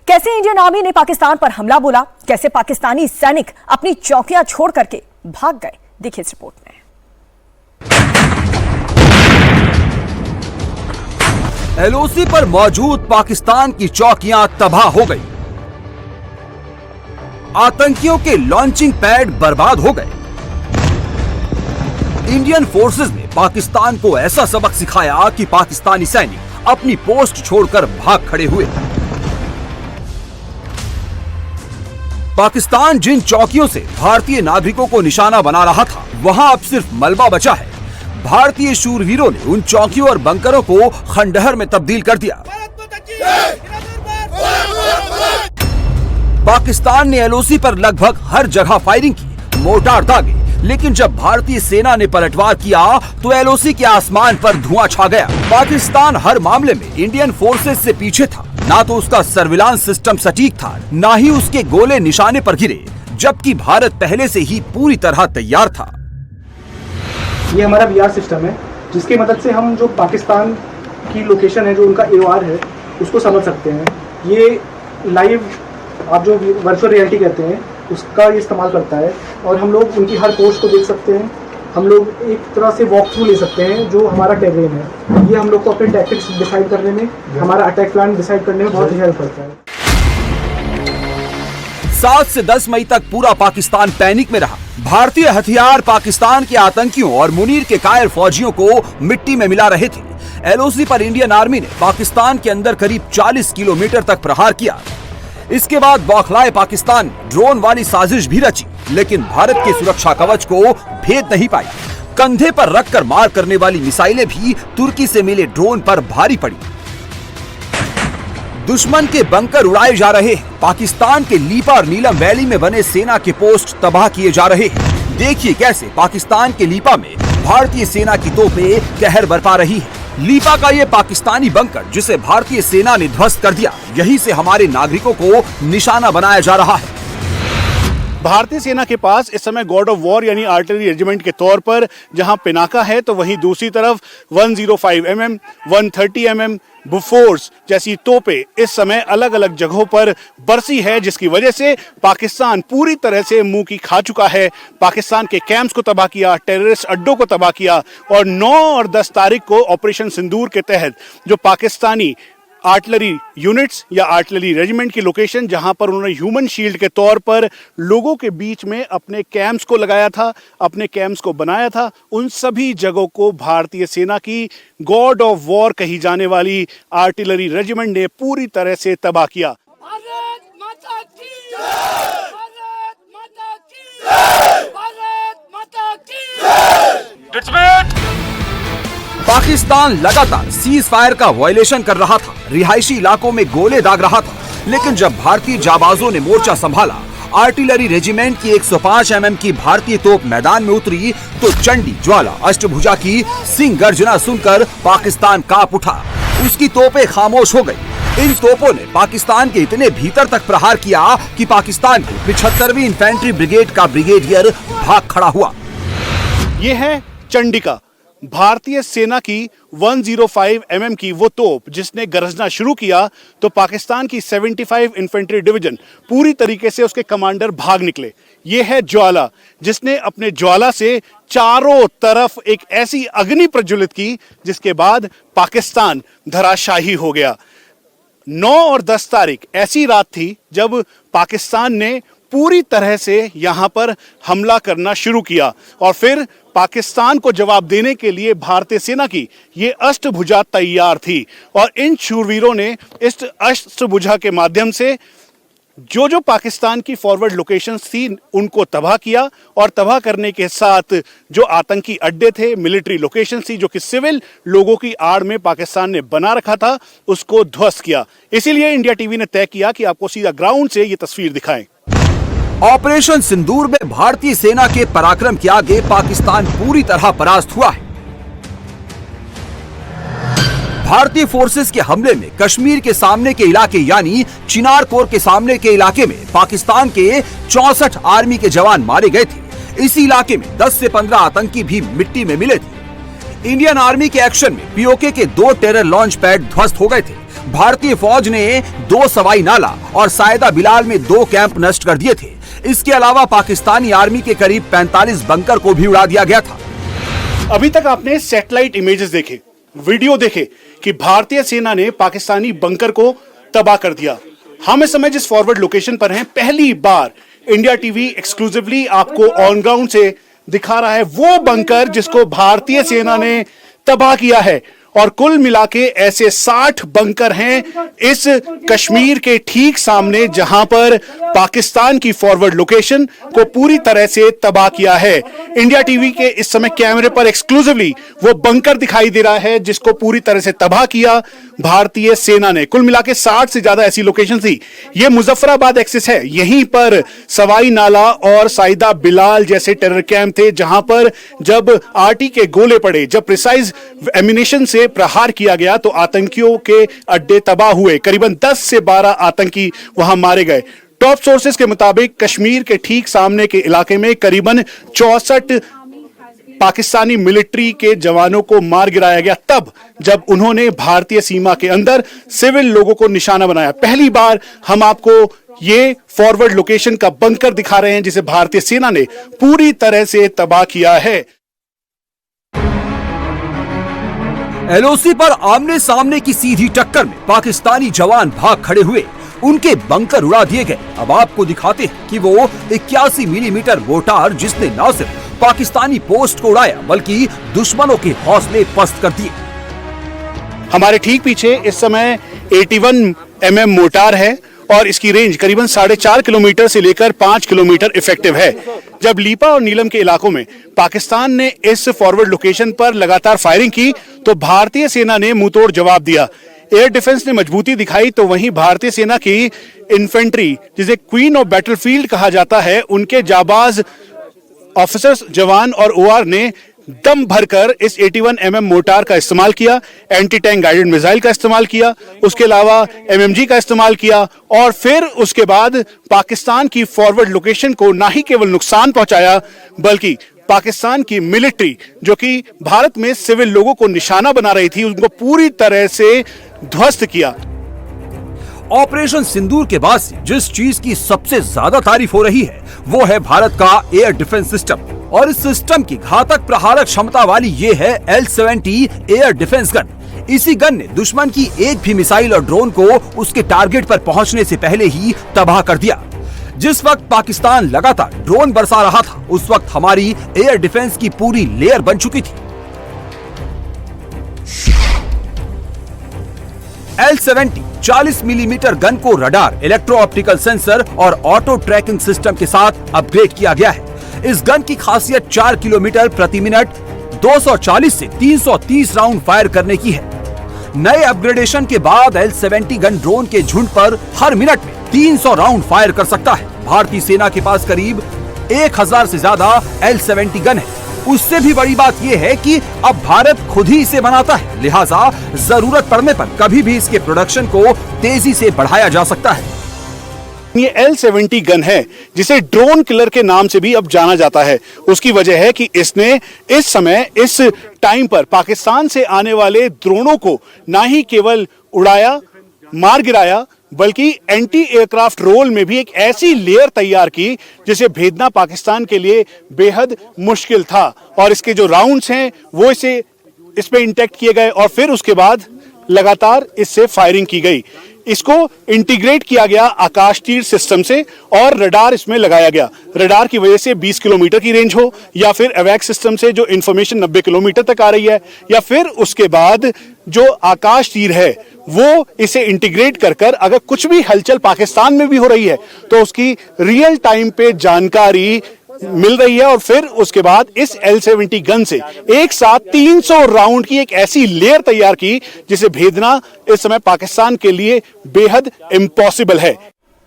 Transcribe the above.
कैसे Indian army ने पाकिस्तान पर हमला बोला, कैसे पाकिस्तानी सैनिक अपनी चौकियां छोड़ करके भाग गए, देखिए इस रिपोर्ट में। एलओसी पर मौजूद पाकिस्तान की चौकियां तबाह हो गई, आतंकियों के लॉन्चिंग पैड बर्बाद हो गए। इंडियन फोर्सेस ने पाकिस्तान को ऐसा सबक सिखाया कि पाकिस्तानी सैनिक अपनी पोस्ट छोड़कर भाग खड़े हुए। पाकिस्तान जिन चौकियों से भारतीय नागरिकों को निशाना बना रहा था, वहां अब सिर्फ मलबा बचा है। भारतीय शूरवीरों ने उन चौकियों और बंकरों को खंडहर में तब्दील कर दिया। पाकिस्तान ने एलओसी पर लगभग हर जगह फायरिंग की, मोर्टार दागे, लेकिन जब भारतीय सेना ने पलटवार किया तो एलओसी के आसमान पर धुआं छा गया। पाकिस्तान हर मामले में इंडियन फोर्सेस से पीछे था। ना तो उसका सर्विलांस सिस्टम सटीक था, ना ही उसके गोले निशाने पर गिरे, जबकि भारत पहले से ही पूरी तरह तैयार था। ये हमारा वीआर सिस्टम है, जिसकी मदद से हम जो पाकिस्तान की लोकेशन है, जो उनका एओआर है, उसको समझ सकते हैं। ये लाइव, आप जो वर्चुअल रियलिटी कहते हैं, उसका ये इस्तेमाल करता है और हम लोग उनकी हर पोस्ट को देख सकते हैं। हम लोग एक तरह से वॉक थ्रू ले सकते हैं जो हमारा टेरेन है। ये हम लोग को अपने टैक्टिक्स डिसाइड करने में, हमारा अटैक प्लान डिसाइड करने में बहुत ही हेल्प करता है। 7 से 10 मई तक पूरा पाकिस्तान पैनिक में रहा। भारतीय हथियार पाकिस्तान के आतंकियों और मुनीर के कायर फौजियों को मिट्टी में मिला रहे थे। एलओसी पर इंडियन आर्मी ने पाकिस्तान के अंदर करीब 40 किलोमीटर तक प्रहार किया। इसके बाद बौखलाए पाकिस्तान ड्रोन वाली साजिश भी रची, लेकिन भारत के सुरक्षा कवच को भेद नहीं पाई। कंधे पर रखकर मार करने वाली मिसाइलें भी तुर्की से मिले ड्रोन पर भारी पड़ी। दुश्मन के बंकर उड़ाए जा रहे हैं। पाकिस्तान के लीपा और नीलम वैली में बने सेना के पोस्ट तबाह किए जा रहे हैं। देखिए कैसे पाकिस्तान के लीपा में भारतीय सेना की तोपें कहर बरपा रही है। लीपा का ये पाकिस्तानी बंकर, जिसे भारतीय सेना ने ध्वस्त कर दिया, यहीं से हमारे नागरिकों को निशाना बनाया जा रहा है। भारतीय सेना के पास इस समय गॉड ऑफ वॉर यानी आर्टिलरी रेजिमेंट के तौर पर जहां पिनाका है, तो वहीं दूसरी तरफ 105 mm, 130 mm बुफोर्स जैसी तोपें इस समय अलग अलग जगहों पर बरसी है, जिसकी वजह से पाकिस्तान पूरी तरह से मुंह की खा चुका है। पाकिस्तान के कैंप्स को तबाह किया, टेररिस्ट अड्डों को तबाह किया और 9 और 10 तारीख को ऑपरेशन सिंदूर के तहत जो पाकिस्तानी आर्टिलरी यूनिट्स या आर्टिलरी रेजिमेंट की लोकेशन, जहां पर उन्होंने ह्यूमन शील्ड के तौर पर लोगों के बीच में अपने कैंप्स को लगाया था, अपने कैंप्स को बनाया था, उन सभी जगहों को भारतीय सेना की गॉड ऑफ वॉर कही जाने वाली आर्टिलरी रेजिमेंट ने पूरी तरह से तबाह किया। भारत माता की जय! भारत माता की जय! भारत माता की जय! पाकिस्तान लगातार सीज फायर का वायलेशन कर रहा था, रिहायशी इलाकों में गोले दाग रहा था, लेकिन जब भारतीय जाबाजों ने मोर्चा संभाला, आर्टिलरी रेजिमेंट की 105 mm की भारतीय तोप मैदान में उतरी, तो चंडी, ज्वाला, अष्टभुजा की सिंह गर्जना सुनकर पाकिस्तान कांप उठा। उसकी तोपें खामोश हो गई। इन तोपों ने पाकिस्तान के इतने भीतर तक प्रहार किया कि पाकिस्तान की 75वीं इन्फेंट्री ब्रिगेड का ब्रिगेडियर भाग खड़ा हुआ। ये है चंडिका, भारतीय सेना की 105 mm की वो तोप जिसने गरजना शुरू किया तो पाकिस्तान की 75 इन्फेंट्री डिवीजन पूरी तरीके से उसके कमांडर भाग निकले। ये है ज्वाला, जिसने अपने ज्वाला से चारों तरफ एक ऐसी अग्नि प्रज्वलित की जिसके बाद पाकिस्तान धराशाही हो गया। 9 और 10 तारीख ऐसी रात थी जब पाकिस्तान ने पूरी तरह से यहां पर हमला करना शुरू किया और फिर पाकिस्तान को जवाब देने के लिए भारतीय सेना की ये अष्टभुजा तैयार थी और इन शूरवीरों ने इस अष्टभुजा के माध्यम से जो पाकिस्तान की फॉरवर्ड लोकेशंस थी उनको तबाह किया और तबाह करने के साथ जो आतंकी अड्डे थे, मिलिट्री लोकेशंस थी जो कि सिविल लोगों की आड़ में पाकिस्तान ने बना रखा था, उसको ध्वस्त किया। इसीलिए इंडिया टीवी ने तय किया कि आपको सीधा ग्राउंड से ये तस्वीर दिखाएं। ऑपरेशन सिंदूर में भारतीय सेना के पराक्रम के आगे पाकिस्तान पूरी तरह परास्त हुआ है। भारतीय फोर्सेस के हमले में कश्मीर के सामने के इलाके यानी चिनार कोर के सामने के इलाके में पाकिस्तान के 64 आर्मी के जवान मारे गए थे। इसी इलाके में 10 से 15 आतंकी भी मिट्टी में मिले थे। इंडियन आर्मी के एक्शन में पीओके के 2 टेरर लॉन्च पैड ध्वस्त हो गए थे। भारतीय फौज ने 2 सवाई नाला और सायदा बिलाल में 2 कैंप नष्ट कर दिए थे। इसके अलावा पाकिस्तानी आर्मी के करीब 45 बंकर को भी उड़ा दिया गया था। अभी तक आपने सैटेलाइट इमेजेस देखे, वीडियो देखे कि भारतीय सेना ने पाकिस्तानी बंकर को तबाह कर दिया। हम इस समय जिस फॉरवर्ड लोकेशन पर हैं, पहली बार इंडिया टीवी एक्सक्लूसिवली आपको ऑन ग्राउंड से दिखा रहा है वो बंकर जिसको भारतीय सेना ने तबाह किया है। और कुल मिला के ऐसे 60 बंकर हैं इस कश्मीर के ठीक सामने, जहां पर पाकिस्तान की फॉरवर्ड लोकेशन को पूरी तरह से तबाह किया है। इंडिया टीवी के इस समय कैमरे पर एक्सक्लूसिवली वो बंकर दिखाई दे रहा है जिसको पूरी तरह से तबाह किया भारतीय सेना ने। कुल मिला के 60 से ज्यादा ऐसी लोकेशन थी। ये मुजफ्फराबाद एक्सिस है, यहीं पर सवाई नाला और साइदा बिलाल जैसे टेरर कैंप थे, जहां पर जब आरटी के गोले पड़े, जब प्रिसाइज एमिनेशन से प्रहार किया गया तो आतंकियों के अड्डे तबाह हुए। करीबन 10 से 12 आतंकी वहां मारे गए। टॉप सोर्सेस के मुताबिक कश्मीर के ठीक सामने के इलाके में करीबन 64 पाकिस्तानी मिलिट्री के जवानों को मार गिराया गया, तब जब उन्होंने भारतीय सीमा के अंदर सिविल लोगों को निशाना बनाया। पहली बार हम आपको ये फॉरवर्ड लोकेशन का बंकर दिखा रहे हैं जिसे भारतीय सेना ने पूरी तरह से तबाह किया है। एलओसी पर आमने सामने की सीधी टक्कर में पाकिस्तानी जवान भाग खड़े हुए, उनके बंकर उड़ा दिए गए। अब आपको दिखाते हैं कि वो 81 मिलीमीटर मोर्टार जिसने न सिर्फ पाकिस्तानी पोस्ट को उड़ाया बल्कि दुश्मनों के हौसले पस्त कर दिए। हमारे ठीक पीछे इस समय 81 mm मोर्टार है और इसकी रेंज करीबन 4.5 किलोमीटर से लेकर 5 किलोमीटर इफेक्टिव है। जब लीपा और नीलम के इलाकों में पाकिस्तान ने इस फॉरवर्ड लोकेशन पर लगातार फायरिंग की तो भारतीय सेना ने मुंहतोड़ जवाब दिया। एयर डिफेंस ने मजबूती दिखाई तो वहीं भारतीय सेना की इन्फेंट्री, जिसे क्वीन ऑफ बैटलफील्ड कहा जाता है, उनके जाबाज ऑफिसर्स, जवान और ओआर ने दम भरकर इस 81 mm मोर्टार का इस्तेमाल किया, एंटी टैंक गाइडेड मिसाइल का इस्तेमाल किया, उसके अलावा एमएमजी का इस्तेमाल किया और फिर उसके बाद पाकिस्तान की फॉरवर्ड लोकेशन को ना ही केवल नुकसान पहुंचाया बल्कि पाकिस्तान की मिलिट्री जो कि भारत में सिविल लोगों को निशाना बना रही थी, उनको पूरी तरह से ध्वस्त किया। ऑपरेशन सिंदूर के बाद से जिस चीज की सबसे ज्यादा तारीफ हो रही है वो है भारत का एयर डिफेंस सिस्टम, और इस सिस्टम की घातक प्रहारक क्षमता वाली ये है L-70 एयर डिफेंस गन। इसी गन ने दुश्मन की एक भी मिसाइल और ड्रोन को उसके टारगेट पर पहुंचने से पहले ही तबाह कर दिया। जिस वक्त पाकिस्तान लगातार ड्रोन बरसा रहा था उस वक्त हमारी एयर डिफेंस की पूरी लेयर बन चुकी थी। L-70 40 मिलीमीटर गन को रडार, इलेक्ट्रो ऑप्टिकल सेंसर और ऑटो ट्रैकिंग सिस्टम के साथ अपग्रेड किया गया है। इस गन की खासियत 4 किलोमीटर प्रति मिनट 240 से 330 राउंड फायर करने की है। नए अपग्रेडेशन के बाद L-70 गन ड्रोन के झुंड पर हर मिनट में 300 राउंड फायर कर सकता है। भारतीय सेना के पास करीब 1000 से ज्यादा L-70 गन है। उससे भी बड़ी बात यह है कि अब भारत खुद ही इसे बनाता है, लिहाजा जरूरत पड़ने पर कभी भी इसके प्रोडक्शन को तेजी से बढ़ाया जा सकता है। ये L-70 गन है जिसे ड्रोन किलर के नाम से भी अब जाना जाता है। उसकी वजह है कि इसने इस समय इस टाइम पर पाकिस्तान से आने वाले ड्रोनों को ना ही केवल उड़ाया, मार गिराया, बल्कि एंटी एयरक्राफ्ट रोल में भी एक ऐसी लेयर तैयार की जिसे भेदना पाकिस्तान के लिए बेहद मुश्किल था। और इसके जो राउंड्स हैं वो इस पे इंटेक्ट किए गए और फिर उसके बाद लगातार इससे फायरिंग की गई। इसको इंटीग्रेट किया गया आकाश तीर सिस्टम से और रडार इसमें लगाया गया। रडार की वजह से 20 किलोमीटर की रेंज हो या फिर एवैक्स सिस्टम से जो इंफॉर्मेशन 90 किलोमीटर तक आ रही है, या फिर उसके बाद जो आकाश तीर है वो इसे इंटीग्रेट कर अगर कुछ भी हलचल पाकिस्तान में भी हो रही है तो उसकी रियल टाइम पे जानकारी मिल रही है। और फिर उसके बाद इस L-70 गन से एक साथ 300 राउंड की एक ऐसी लेयर तैयार की जिसे भेदना इस समय पाकिस्तान के लिए बेहद इम्पॉसिबल है।